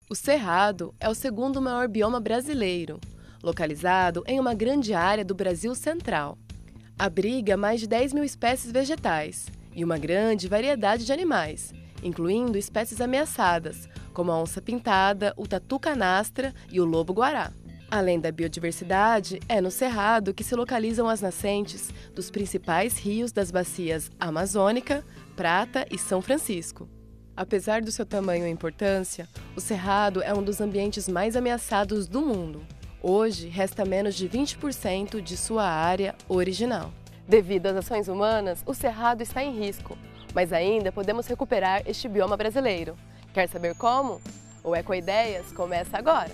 O Cerrado é o segundo maior bioma brasileiro, localizado em uma grande área do Brasil central. Abriga mais de 10 mil espécies vegetais e uma grande variedade de animais, incluindo espécies ameaçadas, como a onça-pintada, o tatu-canastra e o lobo-guará. Além da biodiversidade, é no Cerrado que se localizam as nascentes dos principais rios das bacias Amazônica, Prata e São Francisco. Apesar do seu tamanho e importância, o Cerrado é um dos ambientes mais ameaçados do mundo. Hoje, resta menos de 20% de sua área original. Devido às ações humanas, o Cerrado está em risco, mas ainda podemos recuperar este bioma brasileiro. Quer saber como? O Ecoideias começa agora!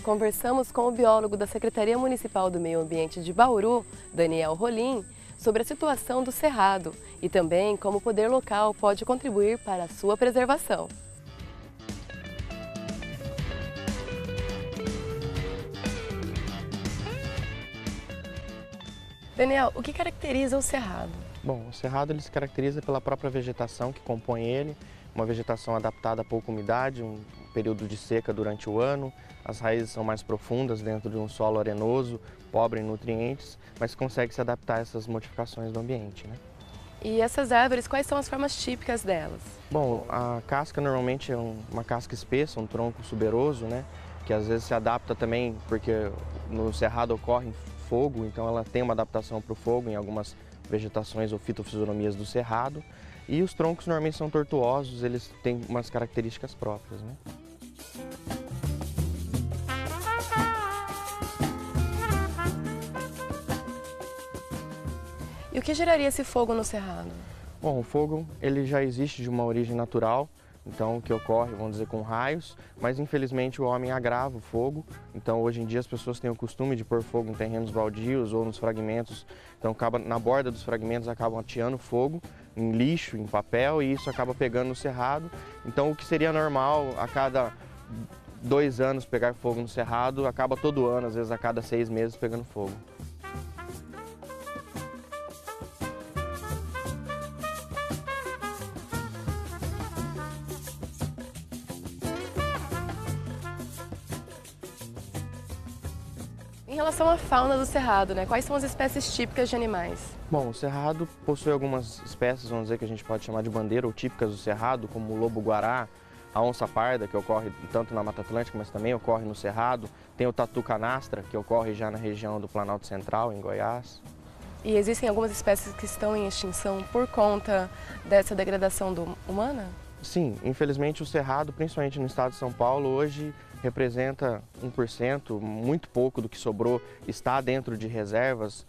Conversamos com o biólogo da Secretaria Municipal do Meio Ambiente de Bauru, Daniel Rolim, sobre a situação do Cerrado e também como o poder local pode contribuir para a sua preservação. Daniel, o que caracteriza o Cerrado? Bom, o cerrado ele se caracteriza pela própria vegetação que compõe ele, uma vegetação adaptada a pouca umidade, um período de seca durante o ano, as raízes são mais profundas dentro de um solo arenoso, pobre em nutrientes, mas consegue se adaptar a essas modificações do ambiente, né? E essas árvores, quais são as formas típicas delas? Bom, a casca normalmente é uma casca espessa, um tronco tuberoso, né? Que às vezes se adapta também, porque no cerrado ocorre fogo, então ela tem uma adaptação para o fogo em algumas vegetações ou fitofisionomias do cerrado. E os troncos normalmente são tortuosos, eles têm umas características próprias, né? E o que geraria esse fogo no Cerrado? Bom, o fogo ele já existe de uma origem natural, então que ocorre, vamos dizer, com raios, mas infelizmente o homem agrava o fogo, então hoje em dia as pessoas têm o costume de pôr fogo em terrenos baldios ou nos fragmentos, então na borda dos fragmentos acabam ateando fogo, em lixo, em papel, e isso acaba pegando no cerrado. Então o que seria normal a cada 2 anos pegar fogo no cerrado, acaba todo ano, às vezes a cada 6 meses pegando fogo. Em relação à fauna do Cerrado, né? Quais são as espécies típicas de animais? Bom, o cerrado possui algumas espécies, vamos dizer, que a gente pode chamar de bandeira ou típicas do cerrado, como o lobo-guará, a onça-parda, que ocorre tanto na Mata Atlântica, mas também ocorre no cerrado. Tem o tatu-canastra, que ocorre já na região do Planalto Central, em Goiás. E existem algumas espécies que estão em extinção por conta dessa degradação humana? Sim, infelizmente o cerrado, principalmente no estado de São Paulo, hoje representa 1%, muito pouco do que sobrou está dentro de reservas,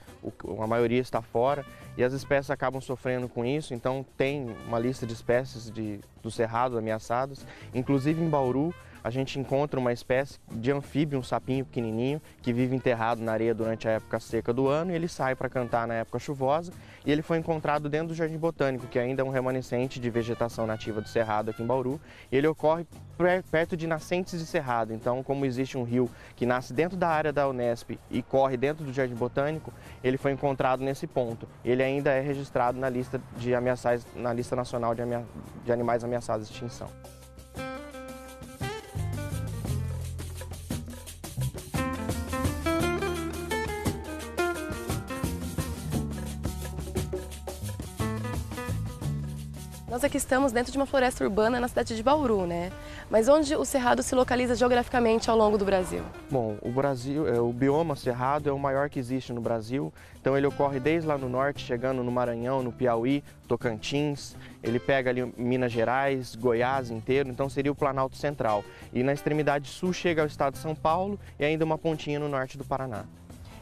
a maioria está fora e as espécies acabam sofrendo com isso, então tem uma lista de espécies do cerrado ameaçadas, inclusive em Bauru a gente encontra uma espécie de anfíbio, um sapinho pequenininho, que vive enterrado na areia durante a época seca do ano e ele sai para cantar na época chuvosa e ele foi encontrado dentro do Jardim Botânico, que ainda é um remanescente de vegetação nativa do cerrado aqui em Bauru. E ele ocorre perto de nascentes de cerrado, então como existe um rio que nasce dentro da área da Unesp e corre dentro do Jardim Botânico, ele foi encontrado nesse ponto. Ele ainda é registrado na lista de ameaçados, na lista nacional de animais ameaçados de extinção. Nós aqui estamos dentro de uma floresta urbana na cidade de Bauru, né? Mas onde o Cerrado se localiza geograficamente ao longo do Brasil? Bom, o bioma Cerrado é o maior que existe no Brasil, então ele ocorre desde lá no norte, chegando no Maranhão, no Piauí, Tocantins, ele pega ali Minas Gerais, Goiás inteiro, então seria o Planalto Central. E na extremidade sul chega ao estado de São Paulo e ainda uma pontinha no norte do Paraná.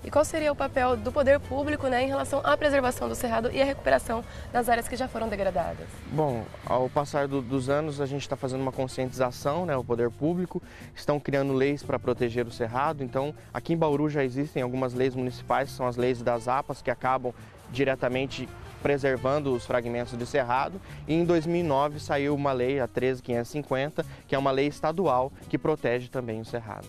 E qual seria o papel do poder público, né, em relação à preservação do cerrado e à recuperação das áreas que já foram degradadas? Bom, ao passar dos anos, a gente está fazendo uma conscientização, né? O poder público estão criando leis para proteger o cerrado. Então, aqui em Bauru já existem algumas leis municipais, que são as leis das APAs, que acabam diretamente preservando os fragmentos de cerrado. E em 2009 saiu uma lei, a 13.550, que é uma lei estadual que protege também o cerrado.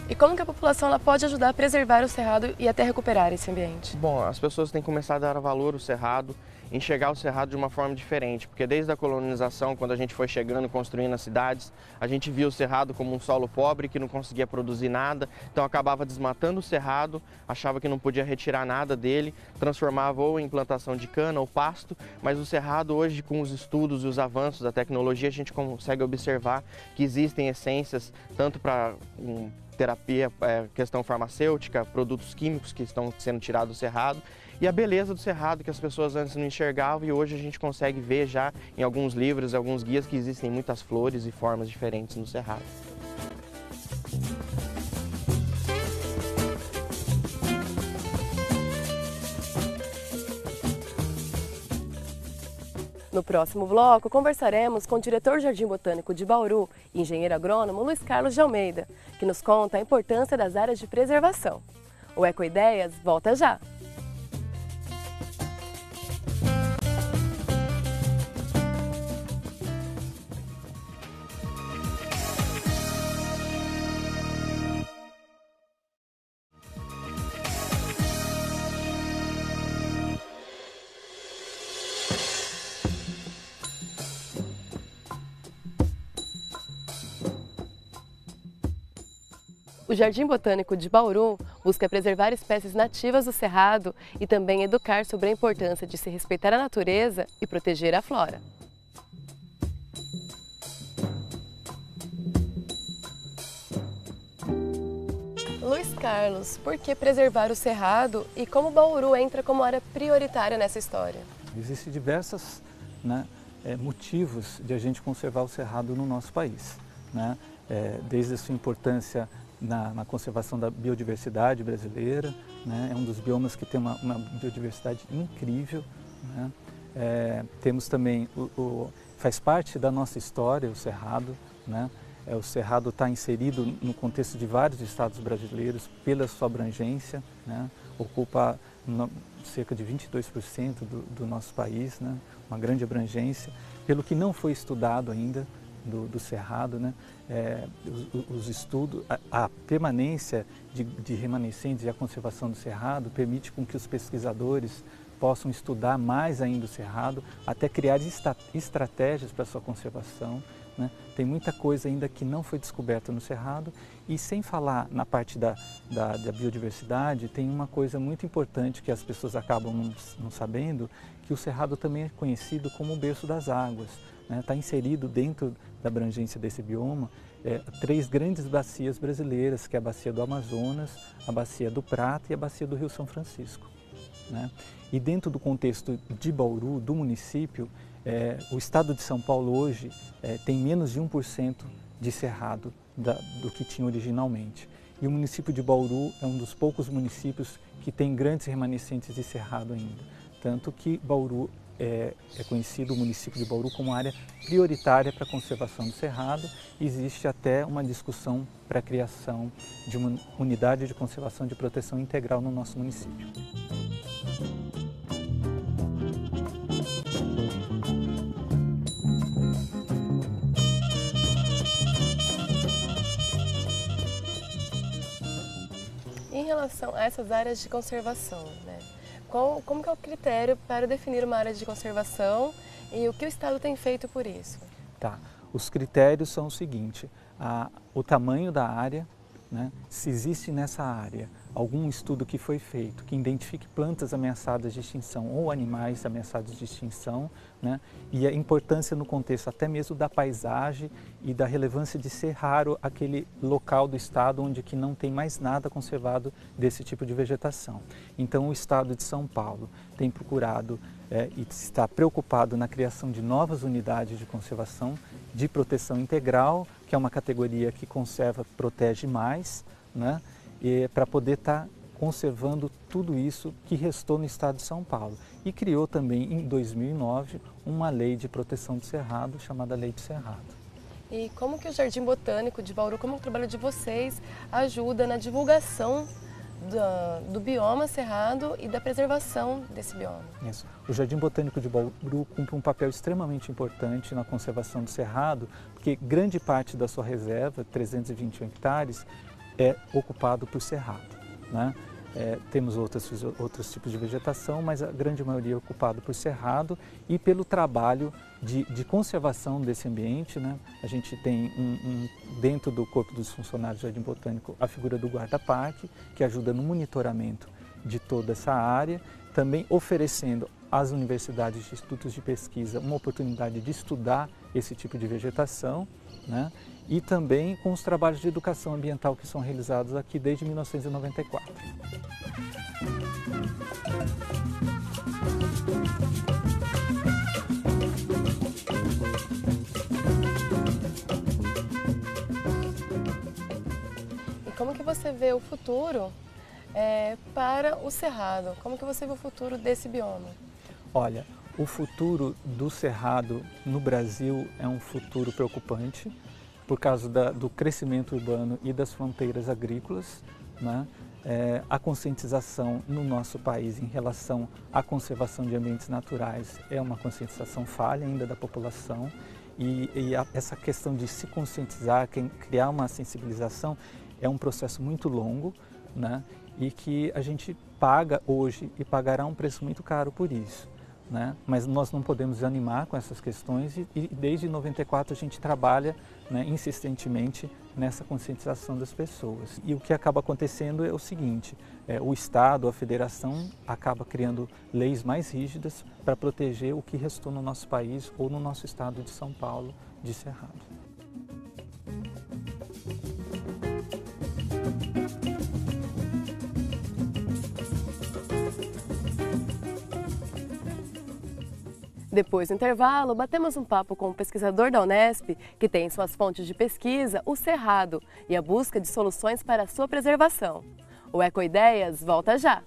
E como que a população ela pode ajudar a preservar o cerrado e até recuperar esse ambiente? Bom, as pessoas têm que começar a dar valor ao cerrado, enxergar o cerrado de uma forma diferente, porque desde a colonização, quando a gente foi chegando, construindo as cidades, a gente viu o cerrado como um solo pobre que não conseguia produzir nada, então acabava desmatando o cerrado, achava que não podia retirar nada dele, transformava ou em plantação de cana ou pasto, mas o cerrado hoje, com os estudos e os avanços da tecnologia, a gente consegue observar que existem essências tanto para terapia, questão farmacêutica, produtos químicos que estão sendo tirados do cerrado, e a beleza do cerrado que as pessoas antes não enxergavam e hoje a gente consegue ver já em alguns livros, alguns guias que existem muitas flores e formas diferentes no cerrado. No próximo bloco, conversaremos com o diretor do Jardim Botânico de Bauru e engenheiro agrônomo Luiz Carlos de Almeida, que nos conta a importância das áreas de preservação. O Ecoideias volta já! O Jardim Botânico de Bauru busca preservar espécies nativas do cerrado e também educar sobre a importância de se respeitar a natureza e proteger a flora. Luiz Carlos, por que preservar o cerrado e como Bauru entra como área prioritária nessa história? Existem diversos motivos de a gente conservar o cerrado no nosso país, né? Desde a sua importância na conservação da biodiversidade brasileira, né? É um dos biomas que tem uma biodiversidade incrível, né? Temos também, faz parte da nossa história o cerrado, né? O cerrado está inserido no contexto de vários estados brasileiros pela sua abrangência, né? Ocupa cerca de 22% do nosso país, né? Uma grande abrangência, pelo que não foi estudado ainda do cerrado, né? Os estudos, a permanência de remanescentes e a conservação do cerrado permite com que os pesquisadores possam estudar mais ainda o cerrado, até criar estratégias para a sua conservação, né? Tem muita coisa ainda que não foi descoberta no cerrado e sem falar na parte da biodiversidade, tem uma coisa muito importante que as pessoas acabam não sabendo, que o cerrado também é conhecido como o berço das águas. Está inserido dentro da abrangência desse bioma 3 grandes bacias brasileiras, que é a bacia do Amazonas, a bacia do Prata e a bacia do Rio São Francisco, né? E dentro do contexto de Bauru, do município, o estado de São Paulo hoje tem menos de 1% de cerrado do que tinha originalmente. E o município de Bauru é um dos poucos municípios que tem grandes remanescentes de cerrado ainda. Tanto que Bauru é conhecido o município de Bauru como área prioritária para a conservação do cerrado. Existe até uma discussão para a criação de uma unidade de conservação de proteção integral no nosso município. Em relação a essas áreas de conservação, né? Como que é o critério para definir uma área de conservação e o que o Estado tem feito por isso? Tá. Os critérios são o seguinte: o tamanho da área, né? Se existe nessa área algum estudo que foi feito que identifique plantas ameaçadas de extinção ou animais ameaçados de extinção, né? E a importância no contexto até mesmo da paisagem e da relevância de ser raro aquele local do estado onde que não tem mais nada conservado desse tipo de vegetação. Então o estado de São Paulo tem procurado e está preocupado na criação de novas unidades de conservação de proteção integral, que é uma categoria que conserva, protege mais, né? Para poder estar conservando tudo isso que restou no estado de São Paulo. E criou também, em 2009, uma lei de proteção do cerrado, chamada Lei do Cerrado. E como que o Jardim Botânico de Bauru, como o trabalho de vocês ajuda na divulgação do bioma cerrado e da preservação desse bioma? Isso. O Jardim Botânico de Bauru cumpre um papel extremamente importante na conservação do cerrado, porque grande parte da sua reserva, 321 hectares, é ocupado por cerrado, né? Temos outros tipos de vegetação, mas a grande maioria é ocupado por cerrado e pelo trabalho de conservação desse ambiente, né? A gente tem dentro do corpo dos funcionários do Jardim Botânico a figura do guarda-parque, que ajuda no monitoramento de toda essa área, também oferecendo às universidades e institutos de pesquisa uma oportunidade de estudar esse tipo de vegetação, né? E também com os trabalhos de educação ambiental que são realizados aqui desde 1994. E como que você vê o futuro para o cerrado? Como que você vê o futuro desse bioma? Olha, o futuro do cerrado no Brasil é um futuro preocupante por causa do crescimento urbano e das fronteiras agrícolas, né? A conscientização no nosso país em relação à conservação de ambientes naturais é uma conscientização falha ainda da população essa questão de se conscientizar, criar uma sensibilização é um processo muito longo, né? E que a gente paga hoje e pagará um preço muito caro por isso, né? Mas nós não podemos desanimar com essas questões e desde 94 a gente trabalha, né, insistentemente nessa conscientização das pessoas. E o que acaba acontecendo é o seguinte, o Estado, a Federação acaba criando leis mais rígidas para proteger o que restou no nosso país ou no nosso estado de São Paulo de cerrado. Depois do intervalo, batemos um papo com o pesquisador da Unesp, que tem em suas fontes de pesquisa o cerrado e a busca de soluções para a sua preservação. O Ecoideias volta já!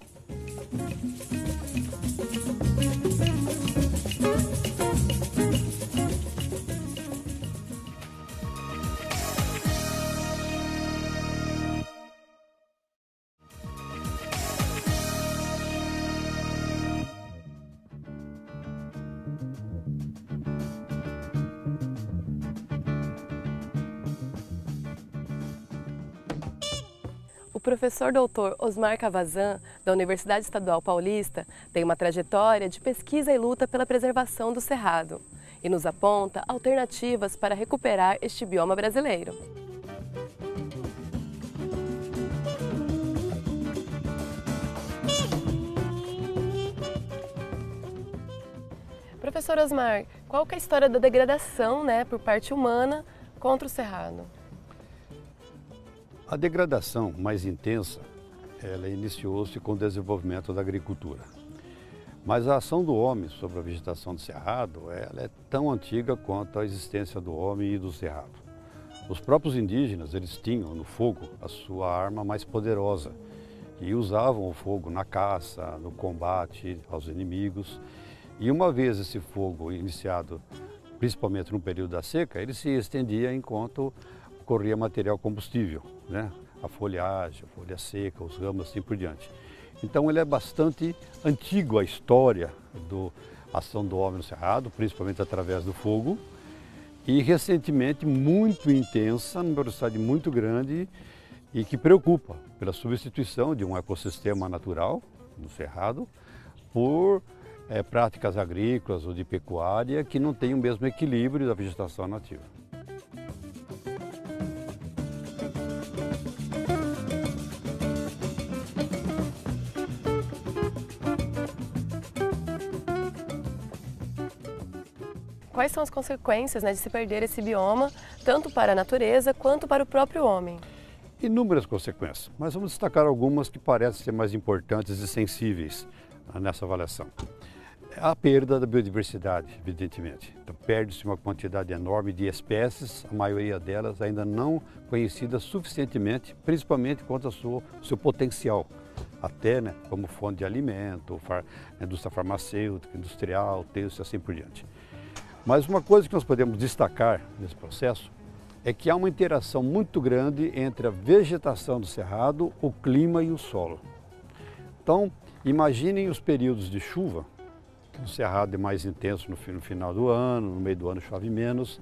O professor doutor Osmar Cavazan, da Universidade Estadual Paulista, tem uma trajetória de pesquisa e luta pela preservação do cerrado e nos aponta alternativas para recuperar este bioma brasileiro. Professor Osmar, qual que é a história da degradação, por parte humana contra o cerrado? A degradação mais intensa, ela iniciou-se com o desenvolvimento da agricultura. Mas a ação do homem sobre a vegetação do cerrado, ela é tão antiga quanto a existência do homem e do cerrado. Os próprios indígenas, eles tinham no fogo a sua arma mais poderosa e usavam o fogo na caça, no combate aos inimigos. E uma vez esse fogo iniciado, principalmente no período da seca, ele se estendia enquanto corria material combustível, né? A folhagem, a folha seca, os ramos, assim por diante. Então ele é bastante antigo a história da ação do homem no cerrado, principalmente através do fogo, e recentemente muito intensa, numa velocidade muito grande e que preocupa pela substituição de um ecossistema natural no cerrado por práticas agrícolas ou de pecuária que não têm o mesmo equilíbrio da vegetação nativa. quais são as consequências, né, de se perder esse bioma, tanto para a natureza quanto para o próprio homem? Inúmeras consequências, mas vamos destacar algumas que parecem ser mais importantes e sensíveis nessa avaliação. A perda da biodiversidade, evidentemente. Então, perde-se uma quantidade enorme de espécies, a maioria delas ainda não conhecidas suficientemente, principalmente quanto ao seu potencial, até, né, como fonte de alimento, indústria farmacêutica, industrial, têxtil e assim por diante. Mas uma coisa que nós podemos destacar nesse processo é que há uma interação muito grande entre a vegetação do cerrado, o clima e o solo. Então, imaginem os períodos de chuva. O cerrado é mais intenso no final do ano, no meio do ano chove menos.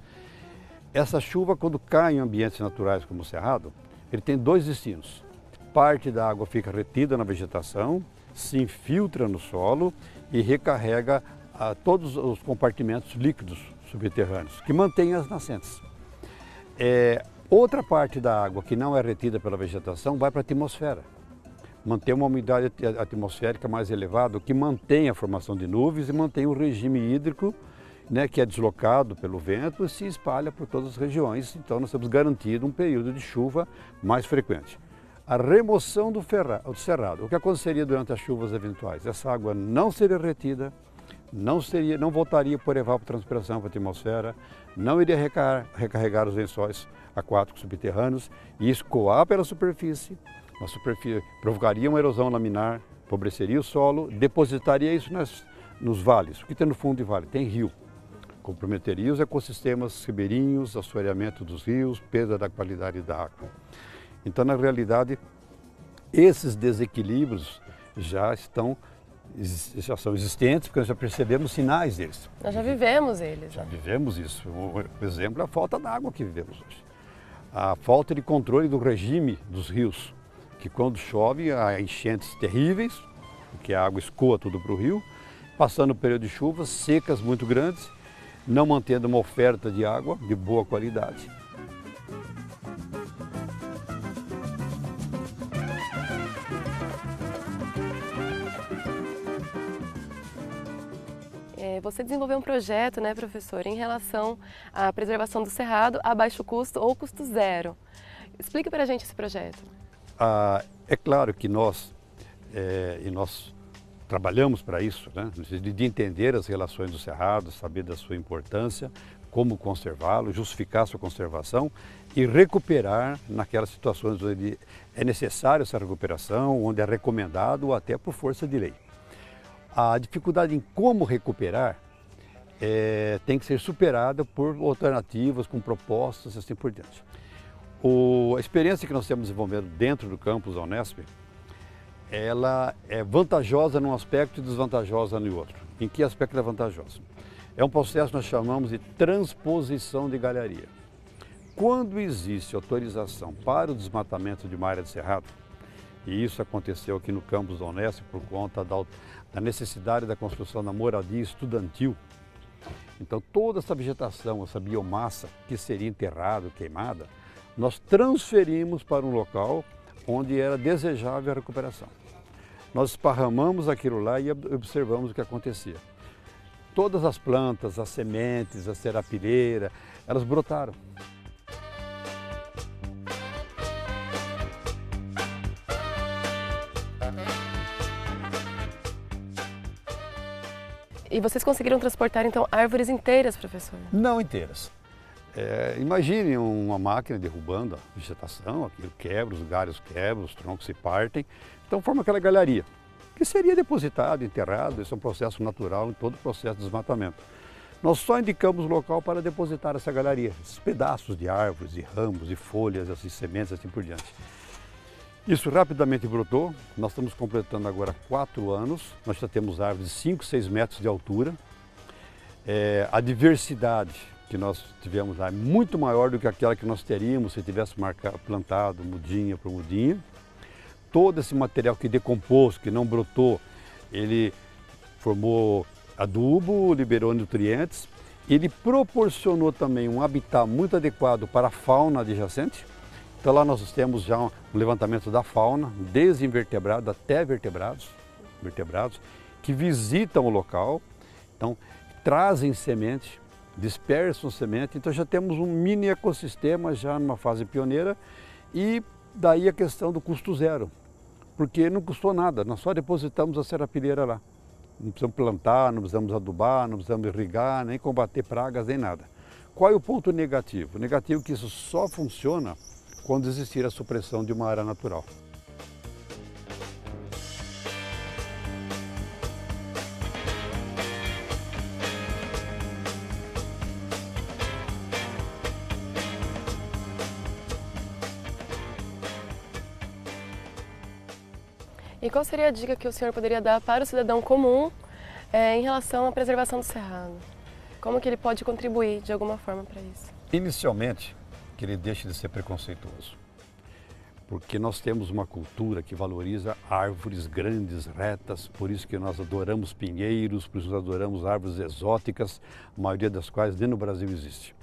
Essa chuva, quando cai em ambientes naturais como o cerrado, ele tem dois destinos. Parte da água fica retida na vegetação, se infiltra no solo e recarrega todos os compartimentos líquidos subterrâneos, que mantêm as nascentes. Outra parte da água que não é retida pela vegetação vai para a atmosfera. Mantém uma umidade atmosférica mais elevada, o que mantém a formação de nuvens e mantém o regime hídrico, né, que é deslocado pelo vento e se espalha por todas as regiões. Então nós temos garantido um período de chuva mais frequente. A remoção do cerrado, o que aconteceria durante as chuvas eventuais? Essa água não seria retida, não voltaria por evapotranspiração para a atmosfera, não iria recarregar os lençóis aquáticos subterrâneos e escoar pela superfície. A superfície provocaria uma erosão laminar, empobreceria o solo, depositaria isso nos vales. O que tem no fundo de vale? Tem rio. Comprometeria os ecossistemas ribeirinhos, assoreamento dos rios, perda da qualidade da água. Então, na realidade, esses desequilíbrios já são existentes, porque nós já percebemos sinais deles. Nós já vivemos eles. Já vivemos isso. O exemplo é a falta d'água que vivemos hoje. A falta de controle do regime dos rios, que quando chove há enchentes terríveis, porque a água escoa tudo para o rio, passando o período de chuvas, secas muito grandes, não mantendo uma oferta de água de boa qualidade. Você desenvolveu um projeto, né, professor, em relação à preservação do cerrado a baixo custo ou custo zero. Explique para a gente esse projeto. É claro que nós trabalhamos para isso, né? De entender as relações do cerrado, saber da sua importância, como conservá-lo, justificar sua conservação e recuperar naquelas situações onde é necessário essa recuperação, onde é recomendado ou até por força de lei. A dificuldade em como recuperar tem que ser superada por alternativas, com propostas e assim por diante. A experiência que nós temos desenvolvendo dentro do campus da Unesp, ela é vantajosa num aspecto e desvantajosa no outro. Em que aspecto é vantajosa? É um processo que nós chamamos de transposição de galharia. Quando existe autorização para o desmatamento de uma área de cerrado, e isso aconteceu aqui no campus da Unesp por conta da necessidade da construção da moradia estudantil. Então toda essa vegetação, essa biomassa que seria enterrada, queimada, nós transferimos para um local onde era desejável a recuperação. Nós esparramamos aquilo lá e observamos o que acontecia. Todas as plantas, as sementes, a serapilheira, elas brotaram. E vocês conseguiram transportar, então, árvores inteiras, professor? Não inteiras. Imagine uma máquina derrubando a vegetação, aquilo quebra, os galhos quebram, os troncos se partem, então forma aquela galharia, que seria depositado, enterrado. Esse é um processo natural em todo o processo de desmatamento. Nós só indicamos o local para depositar essa galharia, esses pedaços de árvores, de ramos, de folhas, essas sementes, assim por diante. Isso rapidamente brotou, nós estamos completando agora 4 anos, nós já temos árvores de 5, 6 metros de altura. A diversidade que nós tivemos lá é muito maior do que aquela que nós teríamos se tivesse plantado mudinha por mudinha. Todo esse material que decompôs, que não brotou, ele formou adubo, liberou nutrientes, ele proporcionou também um habitat muito adequado para a fauna adjacente. Então lá nós temos já um levantamento da fauna, desde invertebrados até vertebrados, que visitam o local, então trazem semente, dispersam semente, então já temos um mini ecossistema já numa fase pioneira e daí a questão do custo zero, porque não custou nada, nós só depositamos a serapilheira lá. Não precisamos plantar, não precisamos adubar, não precisamos irrigar, nem combater pragas, nem nada. Qual é o ponto negativo? O negativo é que isso só funciona quando existir a supressão de uma área natural. E qual seria a dica que o senhor poderia dar para o cidadão comum em relação à preservação do cerrado? Como que ele pode contribuir de alguma forma para isso? Inicialmente, que ele deixe de ser preconceituoso, porque nós temos uma cultura que valoriza árvores grandes, retas, por isso que nós adoramos pinheiros, por isso nós adoramos árvores exóticas, a maioria das quais nem no Brasil existe.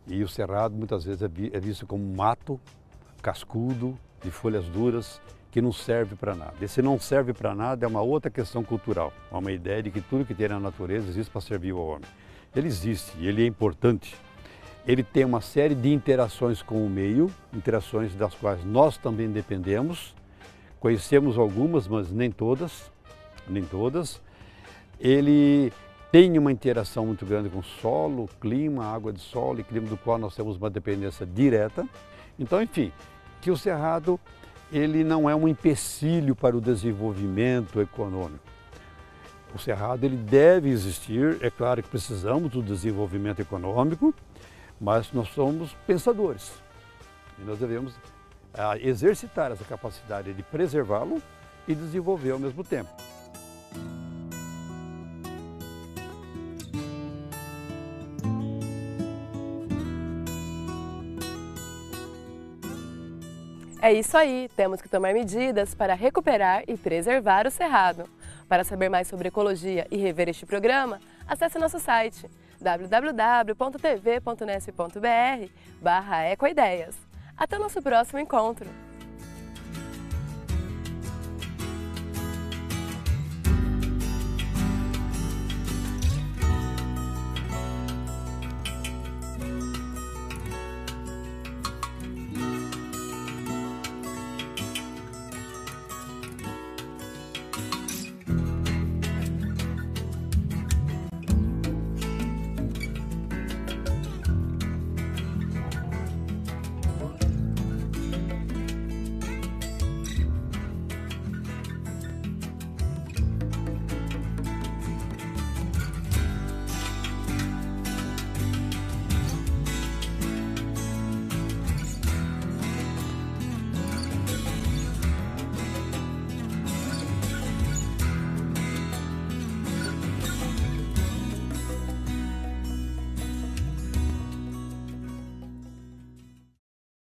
E o cerrado muitas vezes é visto como um mato cascudo, de folhas duras, que não serve para nada. Esse não serve para nada é uma outra questão cultural, é uma ideia de que tudo que tem na natureza existe para servir ao homem. Ele existe e ele é importante. Ele tem uma série de interações com o meio, interações das quais nós também dependemos. Conhecemos algumas, mas nem todas. Ele tem uma interação muito grande com o solo, clima, água de solo e clima do qual nós temos uma dependência direta. Então, enfim, que o cerrado ele não é um empecilho para o desenvolvimento econômico. O cerrado ele deve existir, é claro que precisamos do desenvolvimento econômico, mas nós somos pensadores e nós devemos exercitar essa capacidade de preservá-lo e desenvolver ao mesmo tempo. É isso aí, temos que tomar medidas para recuperar e preservar o cerrado. Para saber mais sobre ecologia e rever este programa, acesse nosso site www.tv.unesp.br/ecoideias. Até o nosso próximo encontro!